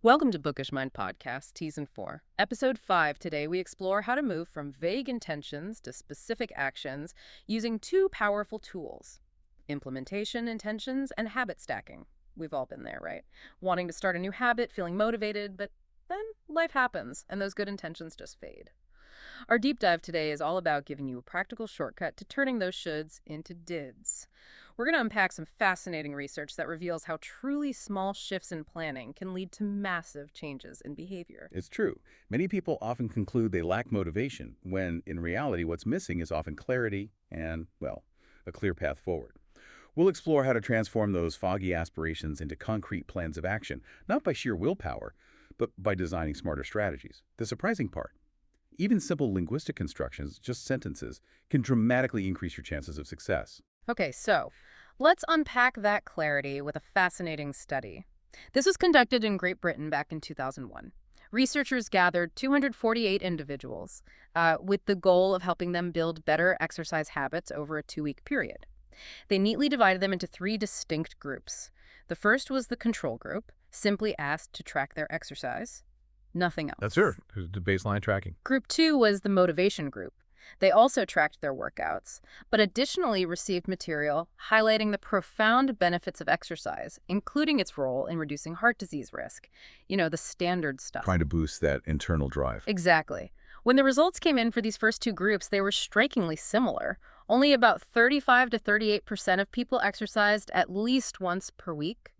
Welcome to Bookish Mind Podcast, Season 4. Episode 5 today, we explore how to move from vague intentions to specific actions using two powerful tools: implementation intentions and habit stacking. We've all been there, right? Wanting to start a new habit, feeling motivated, but then life happens and those good intentions just fade. Our deep dive today is all about giving you a practical shortcut to turning those shoulds into dids. We're going to unpack some fascinating research that reveals how truly small shifts in planning can lead to massive changes in behavior. It's true. Many people often conclude they lack motivation, when in reality what's missing is often clarity and, well, a clear path forward. We'll explore how to transform those foggy aspirations into concrete plans of action, not by sheer willpower, but by designing smarter strategies. The surprising part: even simple linguistic constructions, just sentences, can dramatically increase your chances of success. Okay, so let's unpack that clarity with a fascinating study. This was conducted in Great Britain back in 2001. Researchers gathered 248 individuals with the goal of helping them build better exercise habits over a 2-week period. They neatly divided them into 3 distinct groups. The first was the control group, simply asked to track their exercise. Nothing else. That's her. There's the baseline tracking. Group 2 was the motivation group. They also tracked their workouts, but additionally received material highlighting the profound benefits of exercise, including its role in reducing heart disease risk. You know, the standard stuff. Trying to boost that internal drive. Exactly. When the results came in for these first 2 groups, they were strikingly similar. Only about 35 to 38% of people exercised at least once per week.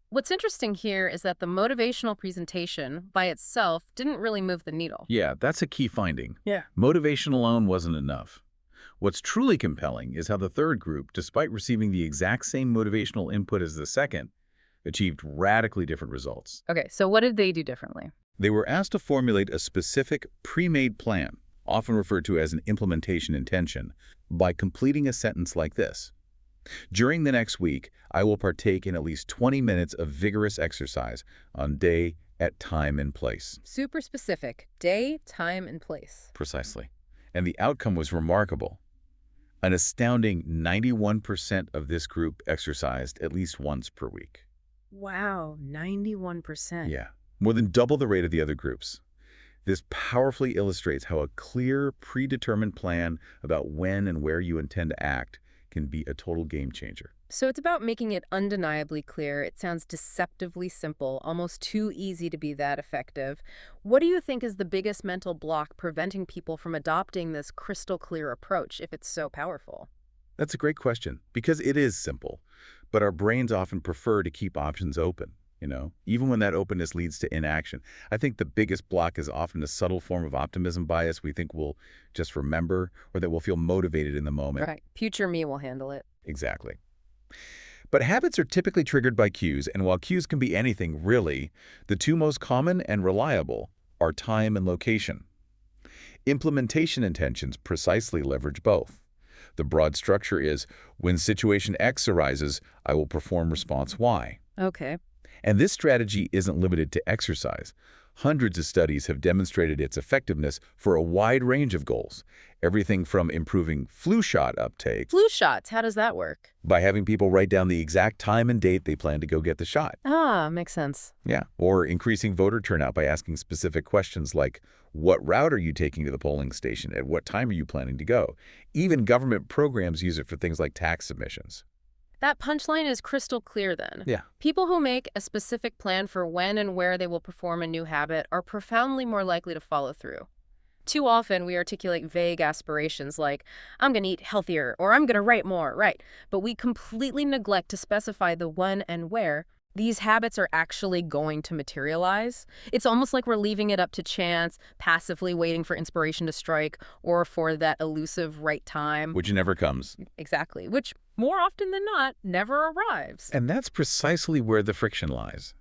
What's interesting here is that the motivational presentation by itself didn't really move the needle. Yeah, that's a key finding. Yeah. Motivation alone wasn't enough. What's truly compelling is how the third group, despite receiving the exact same motivational input as the second, achieved radically different results. Okay, so what did they do differently? They were asked to formulate a specific pre-made plan, often referred to as an implementation intention, by completing a sentence like this: during the next week, I will partake in at least 20 minutes of vigorous exercise on day, at time, and place. Super specific. Day, time, and place. Precisely. And the outcome was remarkable. An astounding 91% of this group exercised at least once per week. Wow, 91%. Yeah, more than double the rate of the other groups. This powerfully illustrates how a clear, predetermined plan about when and where you intend to act can be a total game changer. So it's about making it undeniably clear. It sounds deceptively simple, almost too easy to be that effective. What do you think is the biggest mental block preventing people from adopting this crystal clear approach if it's so powerful? That's a great question, because it is simple, but our brains often prefer to keep options open, even when that openness leads to inaction. I think the biggest block is often a subtle form of optimism bias we think we'll just remember, or that we'll feel motivated in the moment. Right. Future me will handle it. Exactly. But habits are typically triggered by cues, and while cues can be anything, really, the 2 most common and reliable are time and location. Implementation intentions precisely leverage both. The broad structure is, when situation X arises, I will perform response Y. Okay. And this strategy isn't limited to exercise. Hundreds of studies have demonstrated its effectiveness for a wide range of goals. Everything from improving flu shot uptake. Flu shots, how does that work? By having people write down the exact time and date they plan to go get the shot. Ah, makes sense. Yeah. Or increasing voter turnout by asking specific questions like, what route are you taking to the polling station? At what time are you planning to go? Even government programs use it for things like tax submissions. That punchline is crystal clear then. Yeah. People who make a specific plan for when and where they will perform a new habit are profoundly more likely to follow through. Too often we articulate vague aspirations like, I'm going to eat healthier or I'm going to write more, right? But we completely neglect to specify the when and where these habits are actually going to materialize. It's almost like we're leaving it up to chance, passively waiting for inspiration to strike or for that elusive right time. Which never comes. Exactly. Which, more often than not, never arrives. And that's precisely where the friction lies.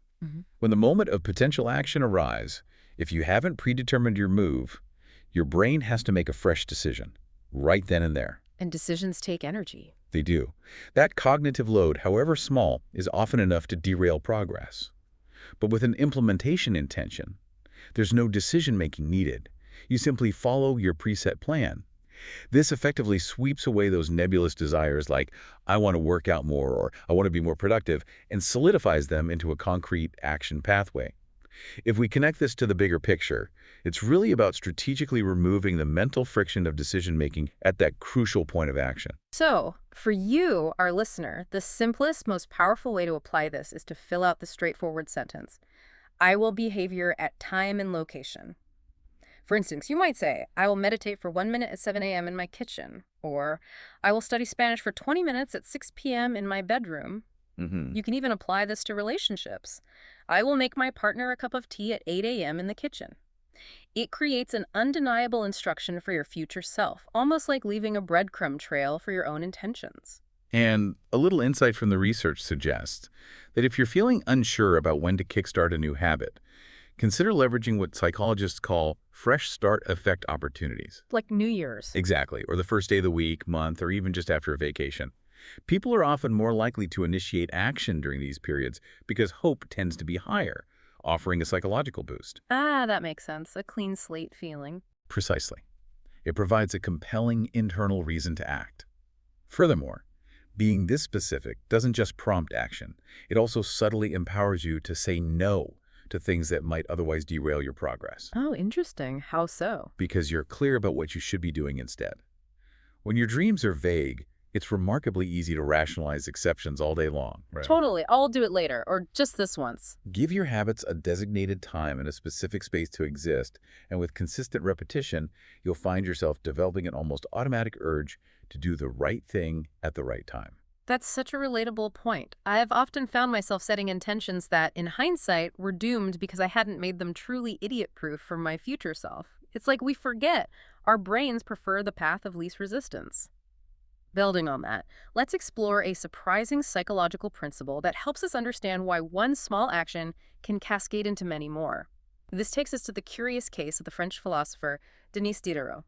When the moment of potential action arrives, if you haven't predetermined your move, your brain has to make a fresh decision, right then and there. And decisions take energy. They do. That cognitive load, however small, is often enough to derail progress. But with an implementation intention, there's no decision-making needed. You simply follow your preset plan. This effectively sweeps away those nebulous desires like, I want to work out more or I want to be more productive, and solidifies them into a concrete action pathway. If we connect this to the bigger picture, it's really about strategically removing the mental friction of decision-making at that crucial point of action. So, for you, our listener, the simplest, most powerful way to apply this is to fill out the straightforward sentence. I will behavior at time and location. For instance, you might say, I will meditate for 1 minute at 7 a.m. in my kitchen, or I will study Spanish for 20 minutes at 6 p.m. in my bedroom. You can even apply this to relationships. I will make my partner a cup of tea at 8 a.m. in the kitchen. It creates an undeniable instruction for your future self, almost like leaving a breadcrumb trail for your own intentions. And a little insight from the research suggests that if you're feeling unsure about when to kickstart a new habit, consider leveraging what psychologists call fresh start effect opportunities. Like New Year's. Exactly, or the first day of the week, month, or even just after a vacation. People are often more likely to initiate action during these periods because hope tends to be higher, offering a psychological boost. Ah, that makes sense. A clean slate feeling. Precisely. It provides a compelling internal reason to act. Furthermore, being this specific doesn't just prompt action. It also subtly empowers you to say no to things that might otherwise derail your progress. Oh, interesting. How so? Because you're clear about what you should be doing instead. When your dreams are vague, it's remarkably easy to rationalize exceptions all day long. Right? Totally. I'll do it later, or just this once. Give your habits a designated time and a specific space to exist, and with consistent repetition, you'll find yourself developing an almost automatic urge to do the right thing at the right time. That's such a relatable point. I've often found myself setting intentions that, in hindsight, were doomed because I hadn't made them truly idiot-proof for my future self. It's like we forget our brains prefer the path of least resistance. Building on that, let's explore a surprising psychological principle that helps us understand why one small action can cascade into many more. This takes us to the curious case of the French philosopher Denis Diderot.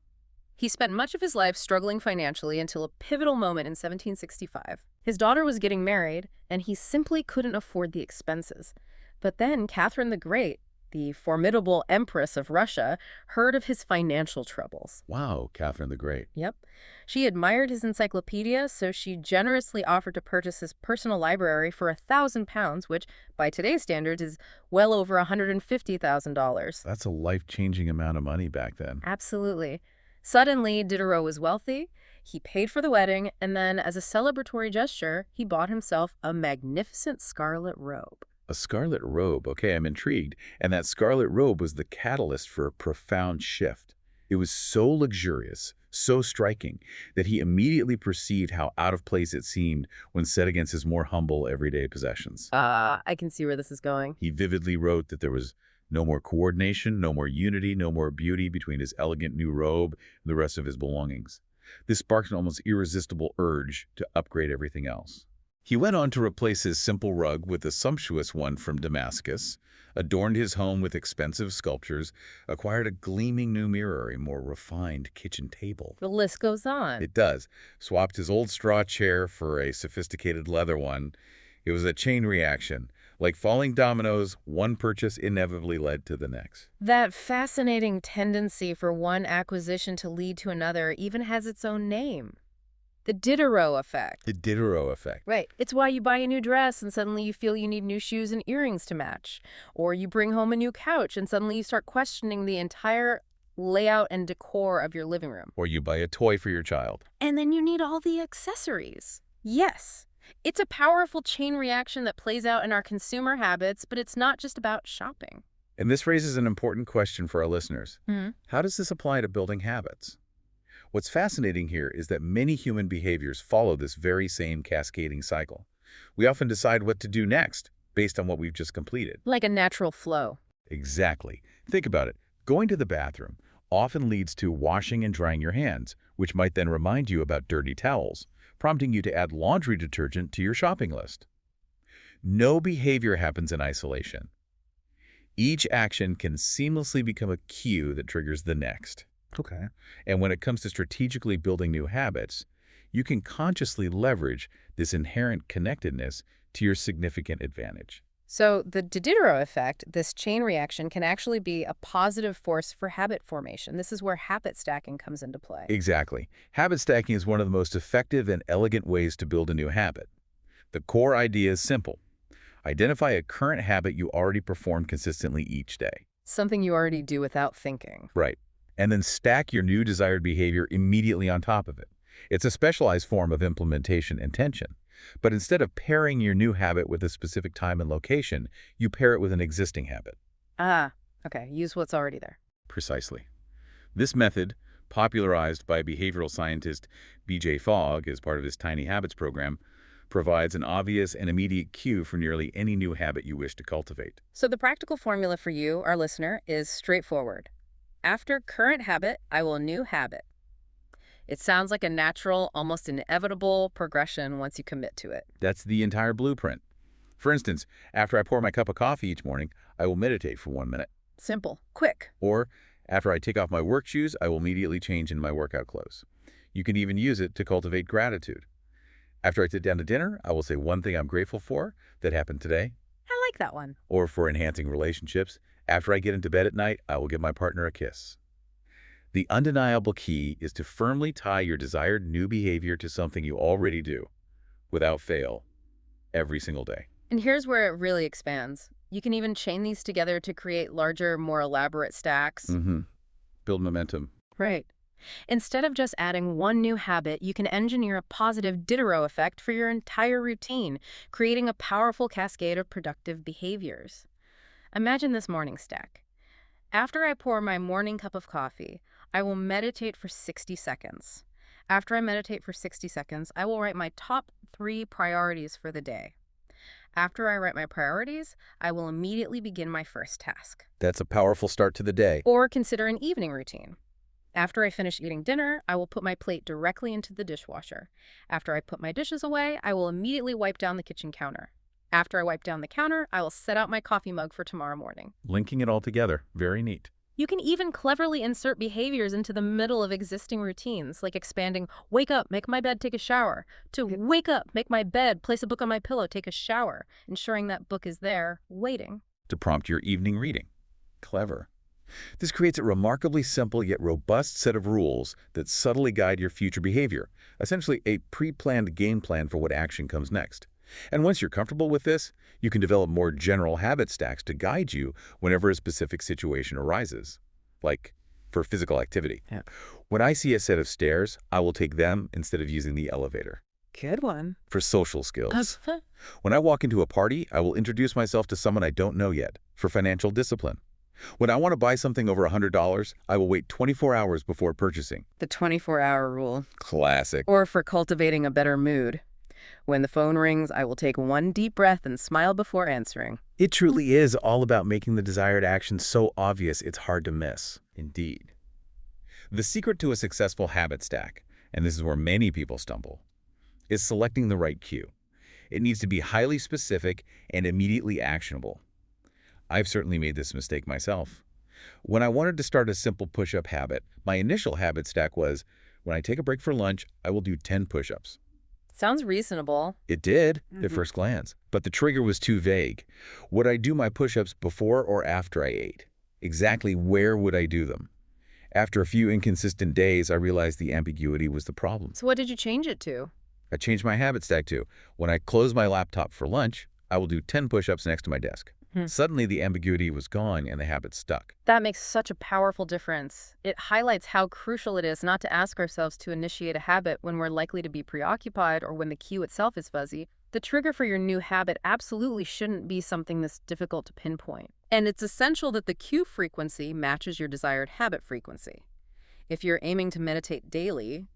He spent much of his life struggling financially until a pivotal moment in 1765. His daughter was getting married, and he simply couldn't afford the expenses. But then Catherine the Great, the formidable empress of Russia, heard of his financial troubles. Wow, Catherine the Great. Yep. She admired his encyclopedia, so she generously offered to purchase his personal library for £1,000, which, by today's standards, is well over $150,000. That's a life-changing amount of money back then. Absolutely. Suddenly, Diderot was wealthy. He paid for the wedding, and then, as a celebratory gesture, he bought himself a magnificent scarlet robe. A scarlet robe. Okay, I'm intrigued. And that scarlet robe was the catalyst for a profound shift. It was so luxurious, so striking, that he immediately perceived how out of place it seemed when set against his more humble, everyday possessions. I can see where this is going. He vividly wrote that there was no more coordination, no more unity, no more beauty between his elegant new robe and the rest of his belongings. This sparked an almost irresistible urge to upgrade everything else. He went on to replace his simple rug with a sumptuous one from Damascus, adorned his home with expensive sculptures, acquired a gleaming new mirror, a more refined kitchen table. The list goes on. It does. Swapped his old straw chair for a sophisticated leather one. It was a chain reaction. Like falling dominoes, one purchase inevitably led to the next. That fascinating tendency for one acquisition to lead to another even has its own name. The Diderot Effect. The Diderot Effect. Right. It's why you buy a new dress and suddenly you feel you need new shoes and earrings to match. Or you bring home a new couch and suddenly you start questioning the entire layout and decor of your living room. Or you buy a toy for your child. And then you need all the accessories. Yes. It's a powerful chain reaction that plays out in our consumer habits, but it's not just about shopping. And this raises an important question for our listeners. How does this apply to building habits? What's fascinating here is that many human behaviors follow this very same cascading cycle. We often decide what to do next based on what we've just completed. Like a natural flow. Exactly. Think about it. Going to the bathroom often leads to washing and drying your hands, which might then remind you about dirty towels, prompting you to add laundry detergent to your shopping list. No behavior happens in isolation. Each action can seamlessly become a cue that triggers the next. Okay. And when it comes to strategically building new habits, you can consciously leverage this inherent connectedness to your significant advantage. So the Diderot effect, this chain reaction, can actually be a positive force for habit formation. This is where habit stacking comes into play. Exactly. Habit stacking is one of the most effective and elegant ways to build a new habit. The core idea is simple. Identify a current habit you already perform consistently each day. Something you already do without thinking. Right. And then stack your new desired behavior immediately on top of it. It's a specialized form of implementation intention. But instead of pairing your new habit with a specific time and location, you pair it with an existing habit. Ah, okay. Use what's already there. Precisely. This method, popularized by behavioral scientist B.J. Fogg as part of his Tiny Habits program, provides an obvious and immediate cue for nearly any new habit you wish to cultivate. So the practical formula for you, our listener, is straightforward. After current habit, I will new habit. It sounds like a natural, almost inevitable progression once you commit to it. That's the entire blueprint. For instance, after I pour my cup of coffee each morning, I will meditate for 1 minute. Simple, quick. Or, after I take off my work shoes, I will immediately change into my workout clothes. You can even use it to cultivate gratitude. After I sit down to dinner, I will say one thing I'm grateful for that happened today. I like that one. Or for enhancing relationships, after I get into bed at night, I will give my partner a kiss. The undeniable key is to firmly tie your desired new behavior to something you already do, without fail, every single day. And here's where it really expands. You can even chain these together to create larger, more elaborate stacks. Build momentum. Right. Instead of just adding one new habit, you can engineer a positive Diderot effect for your entire routine, creating a powerful cascade of productive behaviors. Imagine this morning stack. After I pour my morning cup of coffee, I will meditate for 60 seconds. After I meditate for 60 seconds, I will write my top 3 priorities for the day. After I write my priorities, I will immediately begin my first task. That's a powerful start to the day. Or consider an evening routine. After I finish eating dinner, I will put my plate directly into the dishwasher. After I put my dishes away, I will immediately wipe down the kitchen counter. After I wipe down the counter, I will set out my coffee mug for tomorrow morning. Linking it all together. Very neat. You can even cleverly insert behaviors into the middle of existing routines, like expanding wake up, make my bed, take a shower, to wake up, make my bed, place a book on my pillow, take a shower, ensuring that book is there, waiting. To prompt your evening reading. Clever. This creates a remarkably simple yet robust set of rules that subtly guide your future behavior, essentially a pre-planned game plan for what action comes next. And once you're comfortable with this, you can develop more general habit stacks to guide you whenever a specific situation arises, like for physical activity. Yeah. When I see a set of stairs, I will take them instead of using the elevator. Good one. For social skills. When I walk into a party, I will introduce myself to someone I don't know yet, for financial discipline. When I want to buy something over $100, I will wait 24 hours before purchasing. The 24-hour rule. Classic. Or for cultivating a better mood. When the phone rings, I will take one deep breath and smile before answering. It truly is all about making the desired action so obvious it's hard to miss. Indeed. The secret to a successful habit stack, and this is where many people stumble, is selecting the right cue. It needs to be highly specific and immediately actionable. I've certainly made this mistake myself. When I wanted to start a simple push-up habit, my initial habit stack was, when I take a break for lunch, I will do 10 push-ups. Sounds reasonable. It did, at first glance, but the trigger was too vague. Would I do my push-ups before or after I ate? Exactly where would I do them? After a few inconsistent days, I realized the ambiguity was the problem. So what did you change it to? I changed my habit stack to, when I close my laptop for lunch, I will do 10 push-ups next to my desk. Suddenly, the ambiguity was gone and the habit stuck. That makes such a powerful difference. It highlights how crucial it is not to ask ourselves to initiate a habit when we're likely to be preoccupied or when the cue itself is fuzzy. The trigger for your new habit absolutely shouldn't be something that's difficult to pinpoint. And it's essential that the cue frequency matches your desired habit frequency. If you're aiming to meditate daily,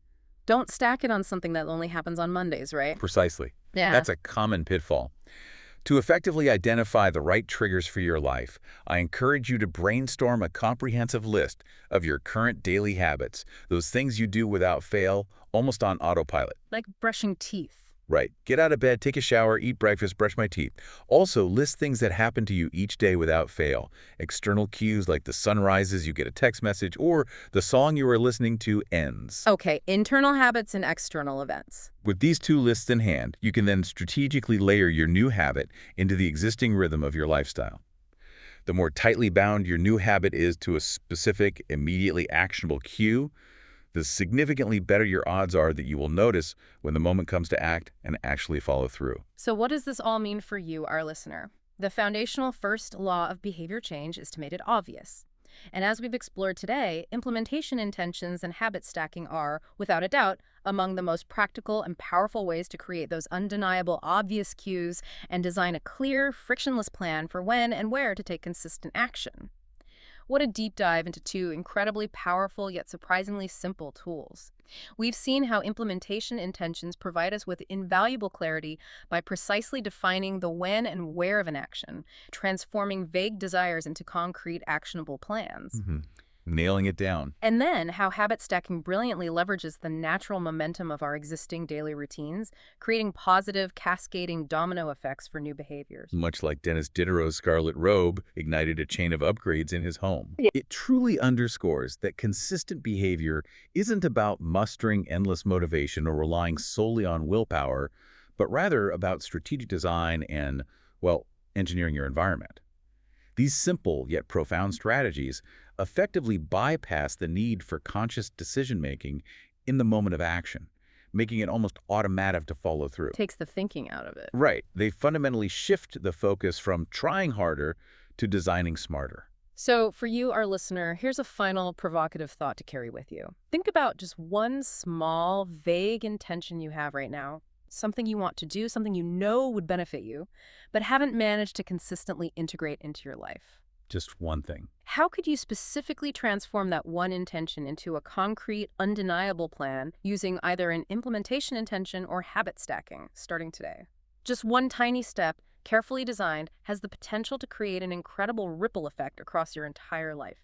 don't stack it on something that only happens on Mondays, right? Precisely. Yeah. That's a common pitfall. To effectively identify the right triggers for your life, I encourage you to brainstorm a comprehensive list of your current daily habits, those things you do without fail, almost on autopilot. Like brushing teeth. Right. Get out of bed, take a shower, eat breakfast, brush my teeth. Also, list things that happen to you each day without fail. External cues like the sun rises, you get a text message, or the song you are listening to ends. Okay, internal habits and external events. With these two lists in hand, you can then strategically layer your new habit into the existing rhythm of your lifestyle. The more tightly bound your new habit is to a specific, immediately actionable cue, the significantly better your odds are that you will notice when the moment comes to act and actually follow through. So what does this all mean for you, our listener? The foundational first law of behavior change is to make it obvious. And as we've explored today, implementation intentions and habit stacking are, without a doubt, among the most practical and powerful ways to create those undeniable, obvious cues and design a clear, frictionless plan for when and where to take consistent action. What a deep dive into two incredibly powerful yet surprisingly simple tools. We've seen how implementation intentions provide us with invaluable clarity by precisely defining the when and where of an action, transforming vague desires into concrete, actionable plans. Nailing it down. And then how habit stacking brilliantly leverages the natural momentum of our existing daily routines, creating positive, cascading domino effects for new behaviors. Much like Dennis Diderot's scarlet robe ignited a chain of upgrades in his home. It truly underscores that consistent behavior isn't about mustering endless motivation or relying solely on willpower, but rather about strategic design and, well, engineering your environment. These simple yet profound strategies effectively bypass the need for conscious decision-making in the moment of action, making it almost automatic to follow through. Takes the thinking out of it. Right. They fundamentally shift the focus from trying harder to designing smarter. So for you, our listener, here's a final provocative thought to carry with you. Think about just one small, vague intention you have right now, something you want to do, something you know would benefit you, but haven't managed to consistently integrate into your life. Just one thing. How could you specifically transform that one intention into a concrete, undeniable plan using either an implementation intention or habit stacking starting today? Just one tiny step, carefully designed, has the potential to create an incredible ripple effect across your entire life.